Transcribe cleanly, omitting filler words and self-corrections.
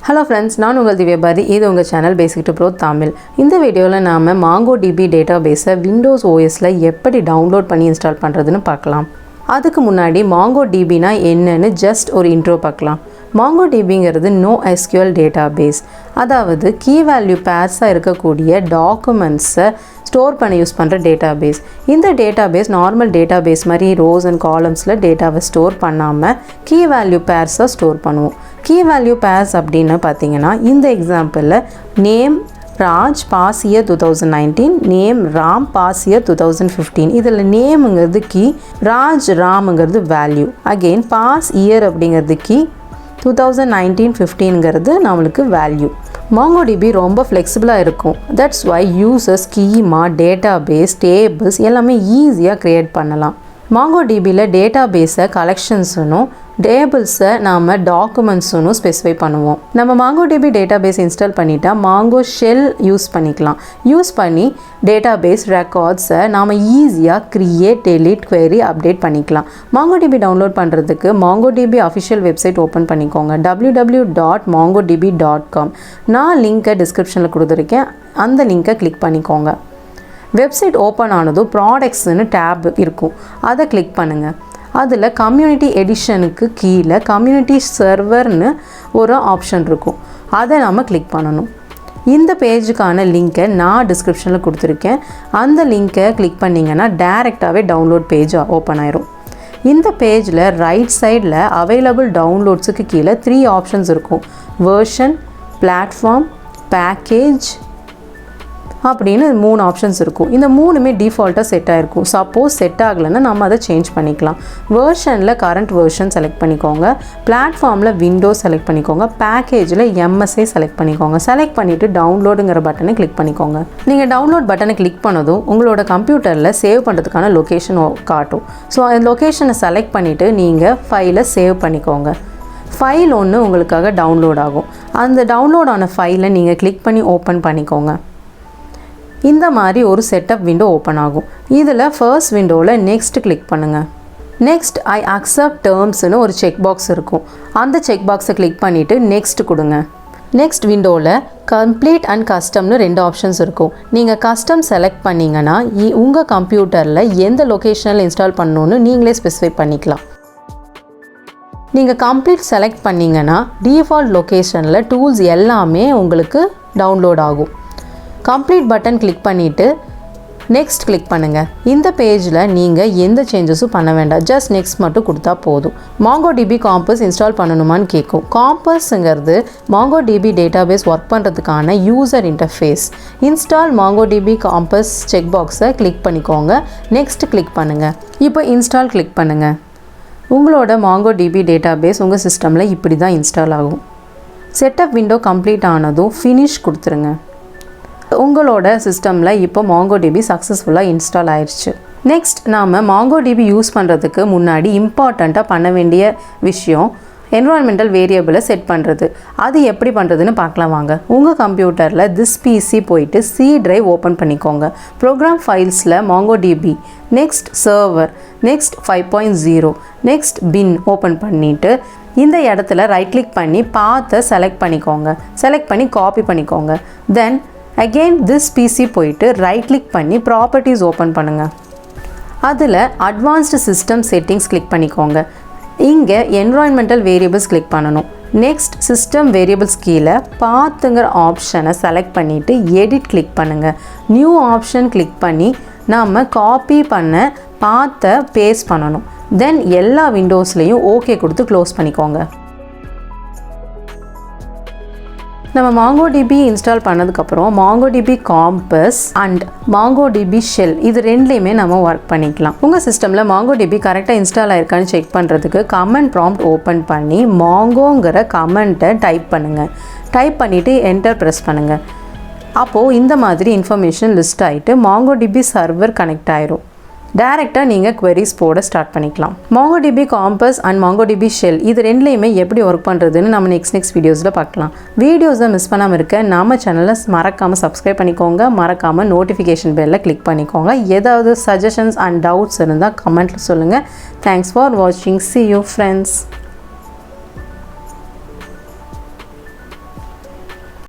Hello friends, நான் உங்கள் திவ்யபாரதி. இது உங்கள் சேனல் BasicToPro Tamil. இந்த வீடியோவில் நாம் MongoDB டேட்டாபேஸை Windows OSல எப்படி டவுன்லோட் பண்ணி இன்ஸ்டால் பண்ணுறதுன்னு பார்க்கலாம். அதுக்கு முன்னாடி MongoDBனா என்னன்னு ஜஸ்ட் ஒரு இன்ட்ரோ பார்க்கலாம். MongoDBங்கிறது NoSQL டேட்டாபேஸ், அதாவது கீ வேல்யூ பேர்ஸாக இருக்கக்கூடிய டாக்குமெண்ட்ஸை ஸ்டோர் பண்ண யூஸ் பண்ணுற டேட்டாபேஸ். இந்த டேட்டாபேஸ் நார்மல் டேட்டாபேஸ் மாதிரி ரோஸ் அண்ட் காலம்ஸில் டேட்டாவை ஸ்டோர் பண்ணாமல் கீ வேல்யூ பேர்ஸாக ஸ்டோர் பண்ணுவோம். கீ வேல்யூ பேர்ஸ் அப்படின்னு பார்த்தீங்கன்னா இந்த எக்ஸாம்பிளில் name Raj pass year 2019, name Ram pass year 2015. இதில் நேமுங்கிறது கீ, ராஜ் ராமுங்கிறது வேல்யூ. அகெயின் பாஸ் இயர் அப்படிங்கிறது கீ, 2019-15ங்கிறது நம்மளுக்கு வேல்யூ. MongoDB ரொம்ப ஃப்ளெக்சிபிளாக இருக்கும். That's why users schema database tables எல்லாமே ஈஸியாக க்ரியேட் பண்ணலாம். MongoDBயில் டேட்டாபேஸை கலெக்ஷன்ஸுனும் டேபிள்ஸை நாம் டாக்குமெண்ட்ஸுன்னு ஸ்பெசிஃபை பண்ணுவோம். நம்ம MongoDB டேட்டாபேஸ் இன்ஸ்டால் பண்ணிட்டா Mongo ஷெல் யூஸ் பண்ணிக்கலாம். யூஸ் பண்ணி டேட்டாபேஸ் ரெக்கார்ட்ஸை நாம் ஈஸியாக க்ரியேட், டெலீட், query, அப்டேட் பண்ணிக்கலாம். MongoDB டவுன்லோட் பண்ணுறதுக்கு MongoDB அஃபிஷியல் வெப்சைட் ஓப்பன் பண்ணிக்கோங்க, www.mongodb.com. நான் லிங்க்கை டிஸ்கிரிப்ஷனில் கொடுத்துருக்கேன், அந்த லிங்க்கை கிளிக் பண்ணிக்கோங்க. வெப்சைட் ஓப்பன் ஆனதும் ப்ராடக்ட்ஸ்னு டேப் இருக்கும், அதை கிளிக் பண்ணுங்கள். அதில் கம்யூனிட்டி எடிஷனுக்கு கீழே கம்யூனிட்டி சர்வர்னு ஒரு ஆப்ஷன் இருக்கும், அதை நாம் கிளிக் பண்ணணும். இந்த பேஜுக்கான லிங்க்கை நான் டிஸ்கிரிப்ஷனில் கொடுத்துருக்கேன், அந்த லிங்க்கை கிளிக் பண்ணிங்கன்னா டைரெக்டாகவே டவுன்லோட் பேஜ் ஓப்பன் ஆயிரும். இந்த பேஜில் ரைட் சைடில் அவைலபிள் டவுன்லோட்ஸுக்கு கீழே 3 ஆப்ஷன்ஸ் இருக்கும். வெர்ஷன், பிளாட்ஃபார்ம், பேக்கேஜ் அப்படின்னு 3 ஆப்ஷன்ஸ் இருக்கும். இந்த 3மே டிஃபால்ட்டாக செட் ஆகிருக்கும். சப்போஸ் செட் ஆகலைன்னா நம்ம அதை சேஞ்ச் பண்ணிக்கலாம். வெர்ஷனில் கரண்ட் வெர்ஷன் செலக்ட் பண்ணிக்கோங்க, பிளாட்ஃபார்மில் விண்டோஸ் செலக்ட் பண்ணிக்கோங்க, பேக்கேஜில் MSI செலக்ட் பண்ணிக்கோங்க. செலக்ட் பண்ணிவிட்டு டவுன்லோடுங்கிற பட்டனை கிளிக் பண்ணிக்கோங்க. நீங்கள் டவுன்லோட் பட்டனை கிளிக் பண்ணதும் உங்களோட கம்ப்யூட்டரில் சேவ் பண்ணுறதுக்கான லொக்கேஷன் காட்டும். ஸோ அந்த லொக்கேஷனை செலக்ட் பண்ணிவிட்டு நீங்கள் ஃபைலை சேவ் பண்ணிக்கோங்க. ஃபைல் ஒன்று உங்களுக்காக டவுன்லோட் ஆகும். அந்த டவுன்லோட் ஆன ஃபைலை நீங்கள் கிளிக் பண்ணி ஓப்பன் பண்ணிக்கோங்க. இந்த மாதிரி ஒரு செட்டப் விண்டோ ஓப்பன் ஆகும். இதில் ஃபர்ஸ்ட் விண்டோவில் நெக்ஸ்ட் கிளிக் பண்ணுங்கள். நெக்ஸ்ட் ஐ அக்செப்ட் டேர்ம்ஸ்னு ஒரு செக் பாக்ஸ் இருக்கும், அந்த செக் பாக்ஸை கிளிக் பண்ணிவிட்டு நெக்ஸ்ட் கொடுங்க. நெக்ஸ்ட் விண்டோவில் கம்ப்ளீட் அண்ட் கஸ்டம்னு 2 ஆப்ஷன்ஸ் இருக்கும். நீங்கள் கஸ்டம் செலக்ட் பண்ணிங்கன்னா உங்கள் கம்ப்யூட்டரில் எந்த லொக்கேஷனில் இன்ஸ்டால் பண்ணணுன்னு நீங்களே ஸ்பெசிஃபை பண்ணிக்கலாம். நீங்கள் கம்ப்ளீட் செலக்ட் பண்ணிங்கன்னா டிஃபால்ட் லொக்கேஷனில் டூல்ஸ் எல்லாமே உங்களுக்கு டவுன்லோட் ஆகும். கம்ப்ளீட் பட்டன் கிளிக் பண்ணிவிட்டு நெக்ஸ்ட் கிளிக் பண்ணுங்கள். இந்த பேஜில் நீங்கள் எந்த சேஞ்சஸும் பண்ண வேண்டாம், ஜஸ்ட் நெக்ஸ்ட் மட்டும் கொடுத்தா போதும். MongoDB காம்பஸ் இன்ஸ்டால் பண்ணணுமான்னு கேட்கும். காம்பஸ்ங்கிறது MongoDB டேட்டாபேஸ் ஒர்க் பண்ணுறதுக்கான user interface. Install MongoDB compass check பாக்ஸை கிளிக் பண்ணிக்கோங்க. நெக்ஸ்ட் கிளிக் பண்ணுங்கள். இப்போ இன்ஸ்டால் கிளிக் பண்ணுங்கள். உங்களோட MongoDB டேட்டாபேஸ் உங்கள் சிஸ்டமில் இப்படி தான் இன்ஸ்டால் ஆகும். செட்டப் விண்டோ கம்ப்ளீட் ஆனதும் ஃபினிஷ் கொடுத்துருங்க. உங்களோட சிஸ்டமில் இப்போ MongoDB சக்ஸஸ்ஃபுல்லாக இன்ஸ்டால் ஆயிடுச்சு. நெக்ஸ்ட் நாம் MongoDB யூஸ் பண்ணுறதுக்கு முன்னாடி இம்பார்ட்டண்ட்டாக பண்ண வேண்டிய விஷயம் என்விரான்மெண்டல் வேரியபிளை செட் பண்ணுறது. அது எப்படி பண்ணுறதுன்னு பார்க்கலாம் வாங்க. உங்கள் கம்ப்யூட்டரில் திஸ் PC போயிட்டு C டிரைவ் ஓப்பன் பண்ணிக்கோங்க. ப்ரோக்ராம் ஃபைல்ஸில் MongoDB, next server, next 5.0, next bin open பண்ணிவிட்டு இந்த இடத்துல ரைட் கிளிக் பண்ணி பாத்தை செலக்ட் பண்ணிக்கோங்க. செலக்ட் பண்ணி காப்பி பண்ணிக்கோங்க. தென் அகெயின் திஸ் PC போயிட்டு ரைட் கிளிக் பண்ணி ப்ராப்பர்ட்டிஸ் ஓப்பன் பண்ணுங்கள். அதில் அட்வான்ஸ்டு சிஸ்டம் செட்டிங்ஸ் கிளிக் பண்ணிக்கோங்க. இங்கே என்விரான்மெண்டல் வேரியபிள்ஸ் கிளிக் பண்ணணும். நெக்ஸ்ட் சிஸ்டம் வேரியபிள்ஸ் கீழே பாத்துங்கிற ஆப்ஷனை செலக்ட் பண்ணிவிட்டு எடிட் கிளிக் பண்ணுங்கள். நியூ ஆப்ஷன் கிளிக் பண்ணி நாம் காப்பி பண்ண பாத்தை பேஸ்ட் பண்ணணும். தென் எல்லா விண்டோஸ்லேயும் ஓகே கொடுத்து க்ளோஸ் பண்ணிக்கோங்க. நம்ம MongoDB இன்ஸ்டால் பண்ணதுக்கப்புறம் MongoDB compass and MongoDB shell இது ரெண்டுலேயுமே நம்ம ஒர்க் பண்ணிக்கலாம். உங்கள் சிஸ்டமில் MongoDB கரெக்டாக இன்ஸ்டால் ஆயிருக்கான்னு செக் பண்ணுறதுக்கு கமெண்ட் ப்ராம்ப்ட் ஓப்பன் பண்ணி மாங்கோங்கிற கமெண்ட்டை டைப் பண்ணுங்கள். டைப் பண்ணிவிட்டு என்டர் ப்ரெஸ் பண்ணுங்கள். அப்போது இந்த மாதிரி இன்ஃபர்மேஷன் லிஸ்ட் ஆகிட்டு MongoDB சர்வர் கனெக்ட் ஆயிரும். டைரெக்டாக நீங்கள் queries போட ஸ்டார்ட் பண்ணிக்கலாம். MongoDB compass and MongoDB shell இது ரெண்டுலேயுமே எப்படி ஒர்க் பண்ணுறதுன்னு நம்ம நெக்ஸ்ட் வீடியோஸில் பார்க்கலாம். வீடியோஸை மிஸ் பண்ணாமல் இருக்க நம்ம சேனலை மறக்காமல் சப்ஸ்கிரைப் பண்ணிக்கோங்க. மறக்காமல் நோட்டிஃபிகேஷன் பெல்லில் கிளிக் பண்ணிக்கோங்க. ஏதாவது சஜஷன்ஸ் அண்ட் டவுட்ஸ் இருந்தால் கமெண்ட்டில் சொல்லுங்கள். தேங்க்ஸ் ஃபார் வாட்சிங். See you friends.